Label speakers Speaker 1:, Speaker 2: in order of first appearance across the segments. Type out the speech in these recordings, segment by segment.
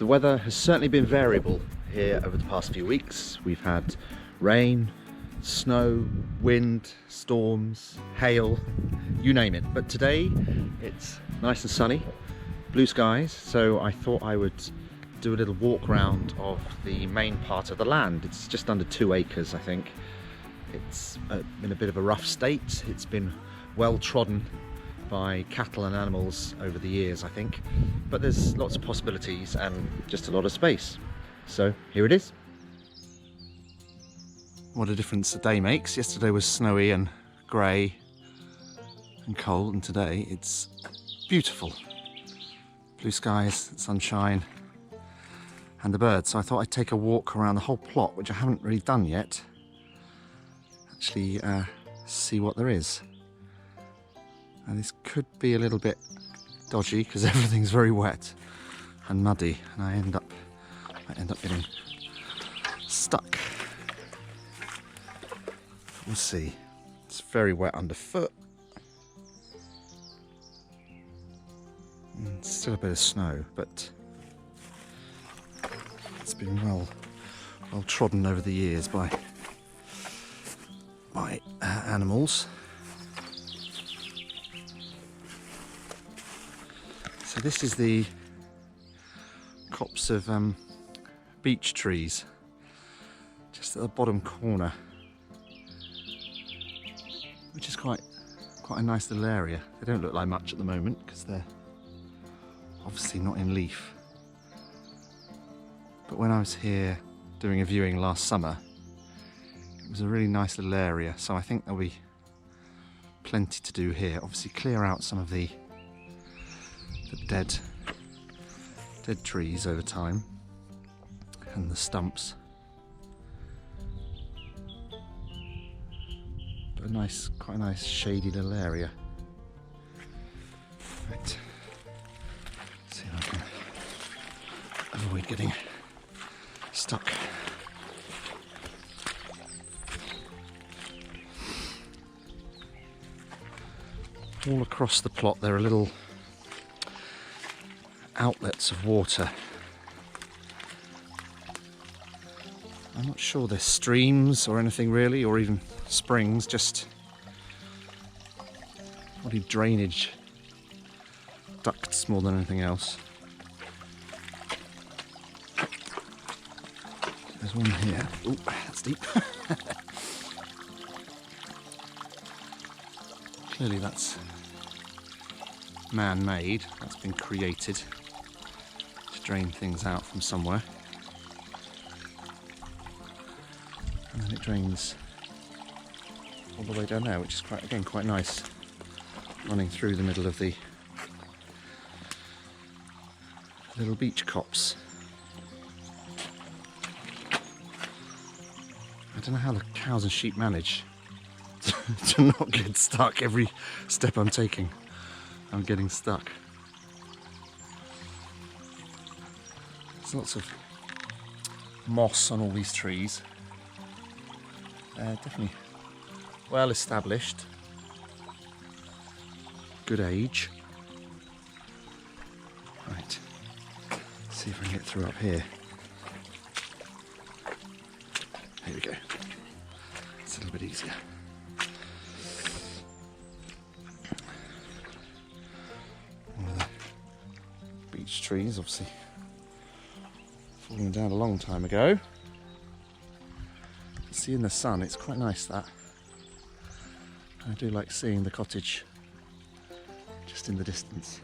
Speaker 1: The weather has certainly been variable here over the past few weeks. We've had rain, snow, wind, storms, hail, you name it. But today it's nice and sunny, blue skies, so I thought I would do a little walk round of the main part of the land. It's just under 2 acres, I think. It's in a bit of a rough state. It's been well trodden by cattle and animals over the years, I think, but there's lots of possibilities and just a lot of space. So here it is. What a difference a day makes. Yesterday was snowy and grey and cold, and today it's beautiful. Blue skies, sunshine and the birds. So I thought I'd take a walk around the whole plot, which I haven't really done yet. Actually see what there is. And this could be a little bit dodgy because everything's very wet and muddy, and I end up getting stuck. We'll see. It's very wet underfoot. And still a bit of snow, but it's been well trodden over the years by animals. So this is the copse of beech trees, just at the bottom corner, which is quite a nice little area. They don't look like much at the moment because they're obviously not in leaf. But when I was here doing a viewing last summer, it was a really nice little area, so I think there'll be plenty to do here. Obviously clear out some of the dead trees over time and the stumps, but quite a nice shady little area. Right, see if I can avoid getting stuck. All across the plot there are little outlets of water. I'm not sure they're streams or anything really, or even springs, just probably drainage ducts more than anything else. There's one here. Oh, that's deep. Clearly that's man-made. That's been created to drain things out from somewhere. And then it drains all the way down there, which is quite nice, running through the middle of the little beech copse. I don't know how the cows and sheep manage to not get stuck. Every step I'm taking, I'm getting stuck. There's lots of moss on all these trees. Definitely well established, good age. Right, let's see if I can get through up here. Here we go. It's a little bit easier. One of the beech trees, obviously falling down a long time ago. See, in the sun it's quite nice, that. I do like seeing the cottage just in the distance.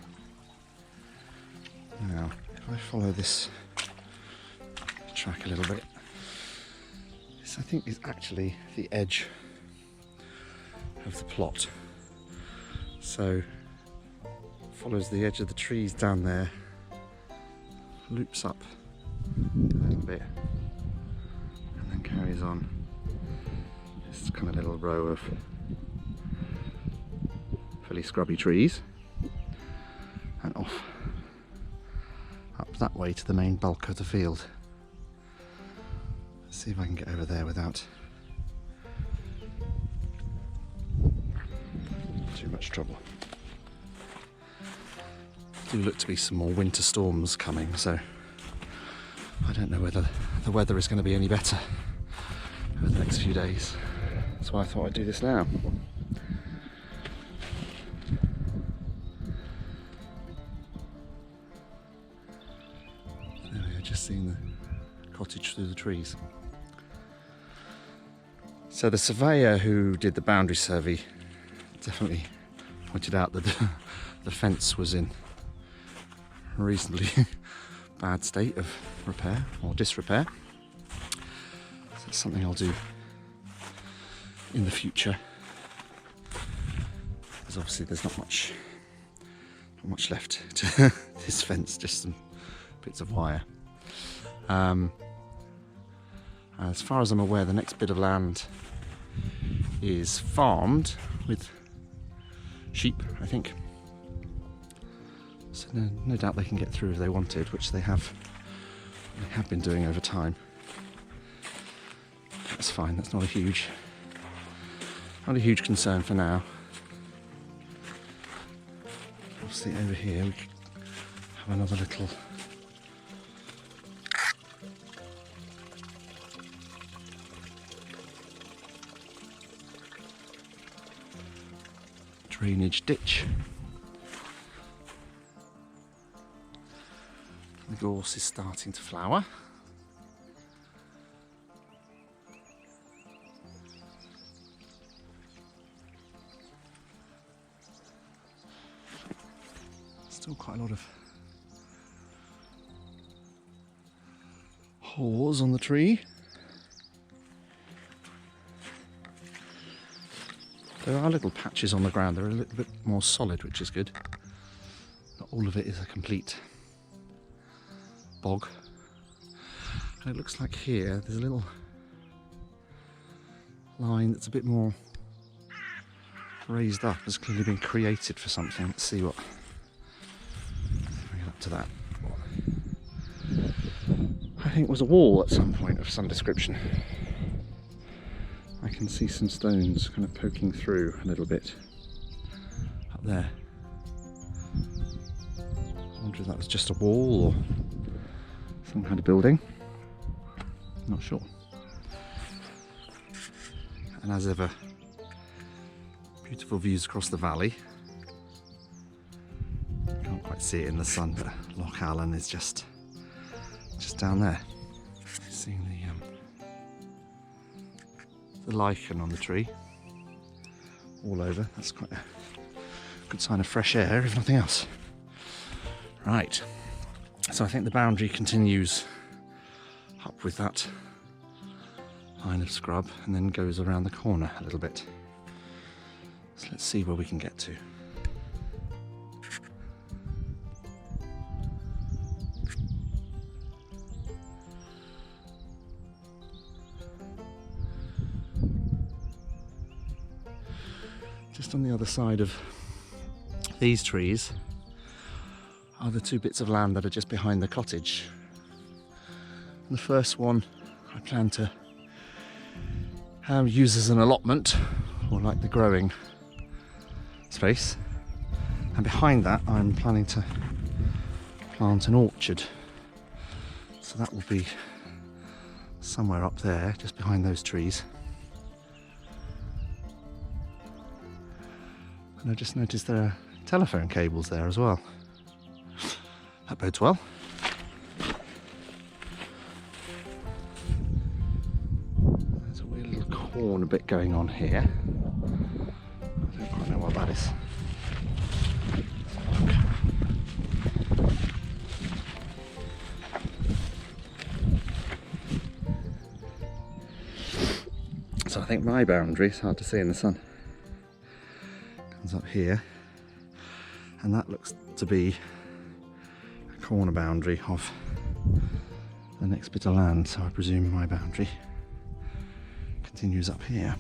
Speaker 1: Now if I follow this track a little bit, this I think is actually the edge of the plot, so follows the edge of the trees down there, loops up a little bit and then carries on. This kind of little row of fairly scrubby trees and off up that way to the main bulk of the field. Let's see if I can get over there without too much trouble. Do look to be some more winter storms coming, so I don't know whether the weather is going to be any better over the next few days. That's why I thought I'd do this now. There we are, just seeing the cottage through the trees. So the surveyor who did the boundary survey definitely pointed out that the fence was in a reasonably bad state of repair or disrepair. So it's something I'll do in the future, because obviously there's not much left to this fence, just some bits of wire. As far as I'm aware, the next bit of land is farmed with sheep, I think. So no doubt they can get through if they wanted, which they have been doing over time. That's fine, that's not a huge concern for now. Obviously over here we have another little drainage ditch. The gorse is starting to flower. Still quite a lot of haws on the tree. There are little patches on the ground. They're a little bit more solid, which is good. Not all of it is a complete bog. And it looks like here there's a little line that's a bit more raised up. It's clearly been created for something. Let's see what. Bring it up to that. I think it was a wall at some point of some description. I can see some stones kind of poking through a little bit up there. I wonder if that was just a wall or some kind of building. Not sure. And as ever, beautiful views across the valley. Can't quite see it in the sun, but Loch Allen is just down there. Seeing the lichen on the tree all over. That's quite a good sign of fresh air, if nothing else. Right, so I think the boundary continues up with that line of scrub and then goes around the corner a little bit. So let's see where we can get to. Just on the other side of these trees are the two bits of land that are just behind the cottage. And the first one I plan to use as an allotment, or like the growing space. And behind that I'm planning to plant an orchard. So that will be somewhere up there, just behind those trees. And I just noticed there are telephone cables there as well. That bodes well. There's a weird little corner bit going on here. I don't quite know what that is. So I think my boundary, it's hard to see in the sun, comes up here, and that looks to be a corner boundary of the next bit of land, so I presume my boundary continues up here.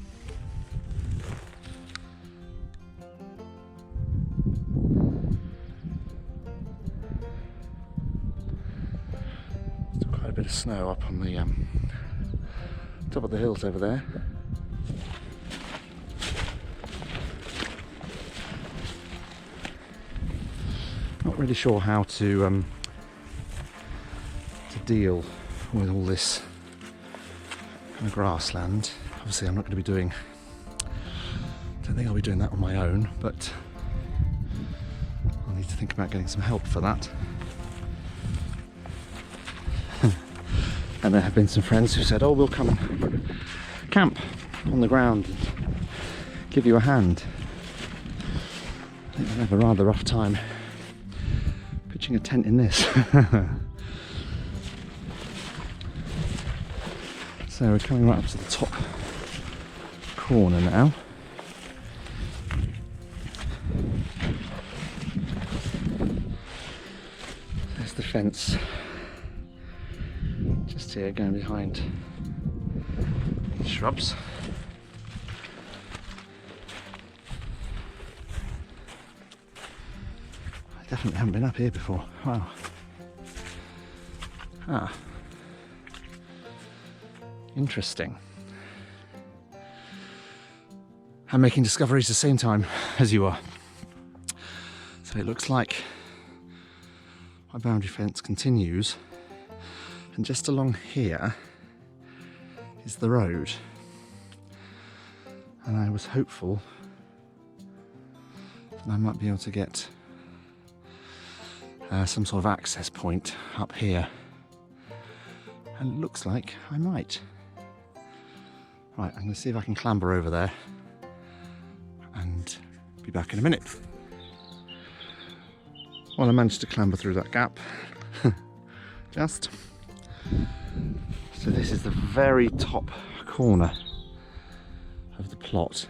Speaker 1: Still quite a bit of snow up on the top of the hills over there. Not really sure how to deal with all this kind of grassland. Obviously I'm not going to be doing, don't think I'll be doing that on my own, but I'll need to think about getting some help for that. And there have been some friends who said, oh, we'll come and camp on the ground and give you a hand. I think they'll have a rather rough time pitching a tent in this. So we're coming right up to the top corner now. There's the fence just here going behind the shrubs. I definitely haven't been up here before. Wow. Ah. Interesting. I'm making discoveries at the same time as you are. So it looks like my boundary fence continues, and just along here is the road. And I was hopeful that I might be able to get some sort of access point up here. And it looks like I might. Right, I'm going to see if I can clamber over there and be back in a minute. Well, I managed to clamber through that gap. Just. So this is the very top corner of the plot,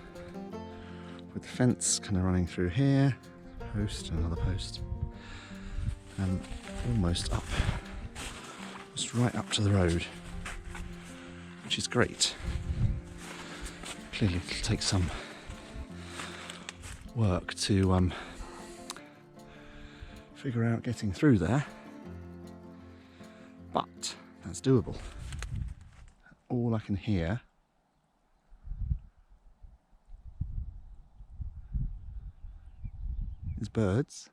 Speaker 1: with the fence kind of running through here, post, another post, and almost up, just right up to the road, which is great. Clearly it'll take some work to figure out getting through there, but that's doable. All I can hear is birds.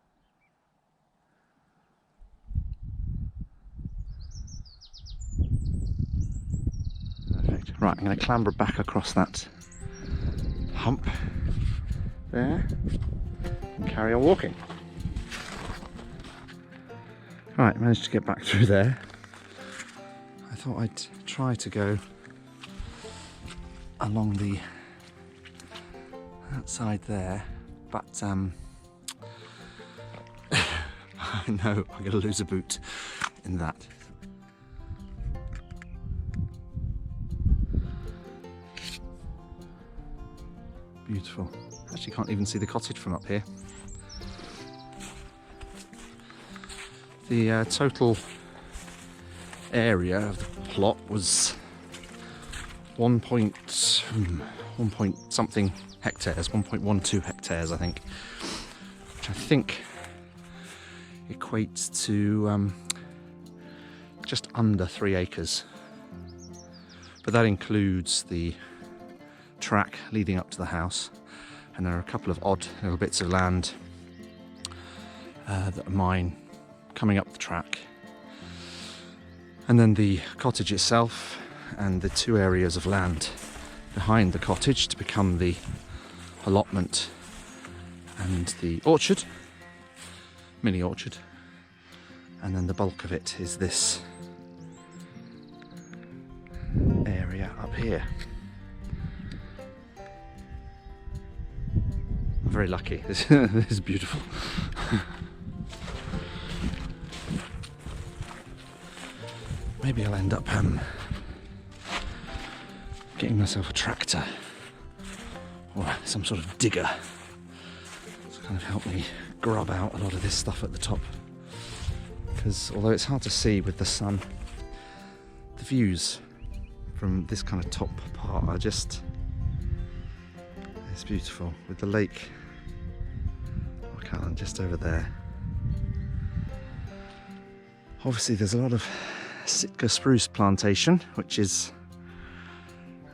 Speaker 1: Perfect. Right, I'm going to clamber back across that hump there and carry on walking. Right, managed to get back through there. I thought I'd try to go along that side there, but I know I'm going to lose a boot in that. Beautiful. Actually can't even see the cottage from up here. The total area of the plot was 1 point something hectares, 1.12 hectares I think, which I think equates to just under 3 acres. But that includes the track leading up to the house, and there are a couple of odd little bits of land that are mine coming up the track, and then the cottage itself and the 2 areas of land behind the cottage to become the allotment and the orchard, mini orchard, and then the bulk of it is this area up here. I'm very lucky. This is beautiful. Maybe I'll end up getting myself a tractor or some sort of digger to kind of help me grub out a lot of this stuff at the top, because although it's hard to see with the sun, the views from this kind of top part are just, it's beautiful, with the lake just over there. Obviously there's a lot of Sitka spruce plantation, which is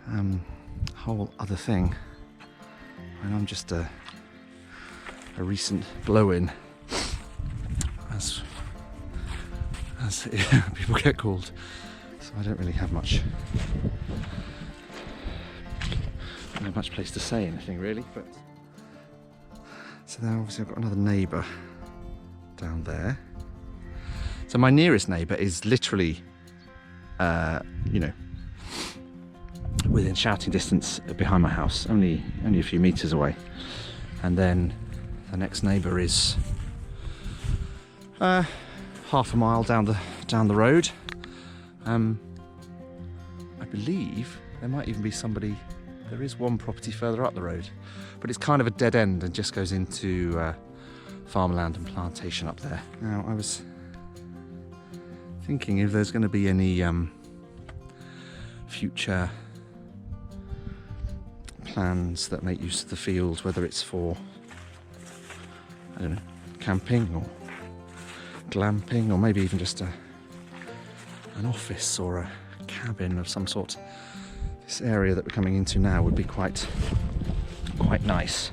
Speaker 1: a whole other thing, and I'm just a recent blow-in, as people get called. So I don't really have much place to say anything really, but so then obviously I've got another neighbour down there. So my nearest neighbour is literally you know, within shouting distance behind my house, only a few meters away, and then the next neighbour is half a mile down the road. I believe there might even be somebody. There is one property further up the road, but it's kind of a dead end and just goes into farmland and plantation up there. Now I was thinking if there's going to be any future plans that make use of the field, whether it's for, I don't know, camping or glamping, or maybe even just an office or a cabin of some sort. This area that we're coming into now would be quite nice.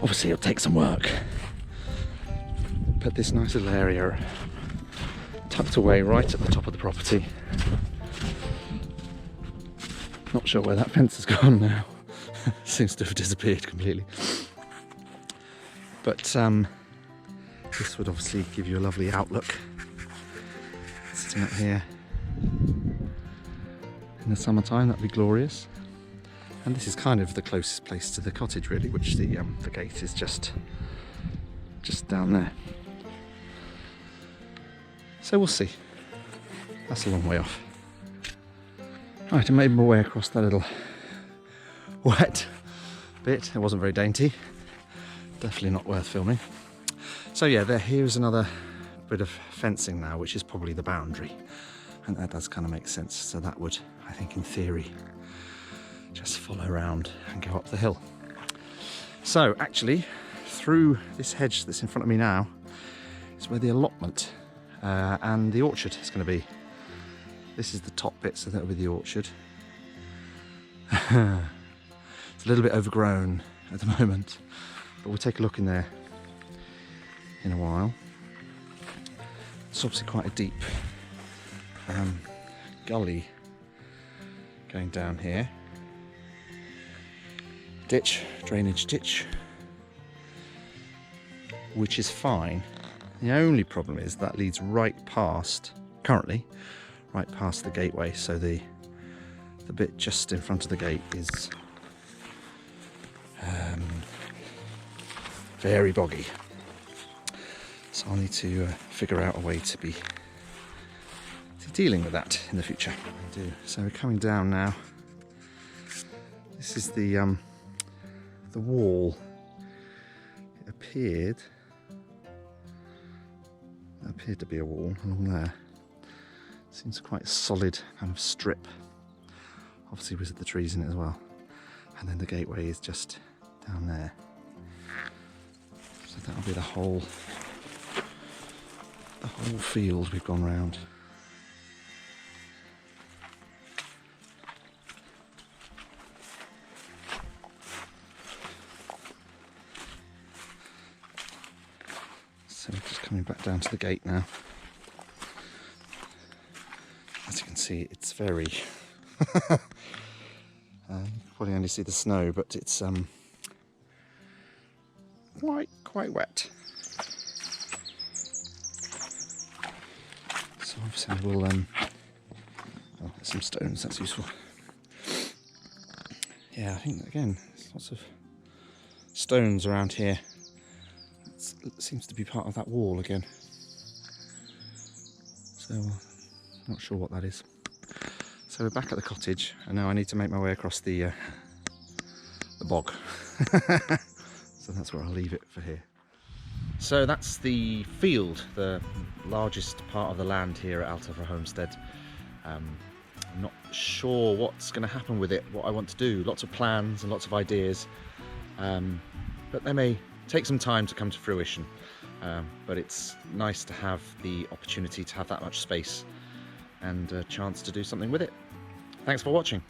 Speaker 1: Obviously it'll take some work, but this nice little area tucked away right at the top of the property. Not sure where that fence has gone now. Seems to have disappeared completely. But this would obviously give you a lovely outlook. Sitting up here in the summertime, that'd be glorious. And this is kind of the closest place to the cottage really, which the gate is just down there. So we'll see. That's a long way off. Right, I made my way across that little wet bit. It wasn't very dainty. Definitely not worth filming. So yeah, here's another bit of fencing now, which is probably the boundary. And that does kind of make sense. So that would, I think in theory, just follow around and go up the hill. So actually, through this hedge that's in front of me now is where the allotment and the orchard is going to be. This is the top bit, so that'll be the orchard. It's a little bit overgrown at the moment, but we'll take a look in there in a while. It's obviously quite a deep gully going down here. Drainage ditch, which is fine. The only problem is that leads right past the gateway, so the bit just in front of the gate is very boggy. So I'll need to figure out a way to be dealing with that in the future. So we're coming down now. This is the wall. It appeared to be a wall along there. Seems quite a solid kind of strip. Obviously with the trees in it as well. And then the gateway is just down there. So that'll be the whole field we've gone round. So we're just coming back down to the gate now. As you can see, it's very you can probably only see the snow, but it's quite wet. So obviously we'll oh, there's some stones, that's useful. Yeah, I think again there's lots of stones around here. It seems to be part of that wall again. So not sure what that is. So we're back at the cottage, and now I need to make my way across the bog. So that's where I'll leave it for here. So that's the field, the largest part of the land here at Altavra Homestead. I'm not sure what's going to happen with it, what I want to do. Lots of plans and lots of ideas, but they may take some time to come to fruition. But it's nice to have the opportunity to have that much space and a chance to do something with it. Thanks for watching.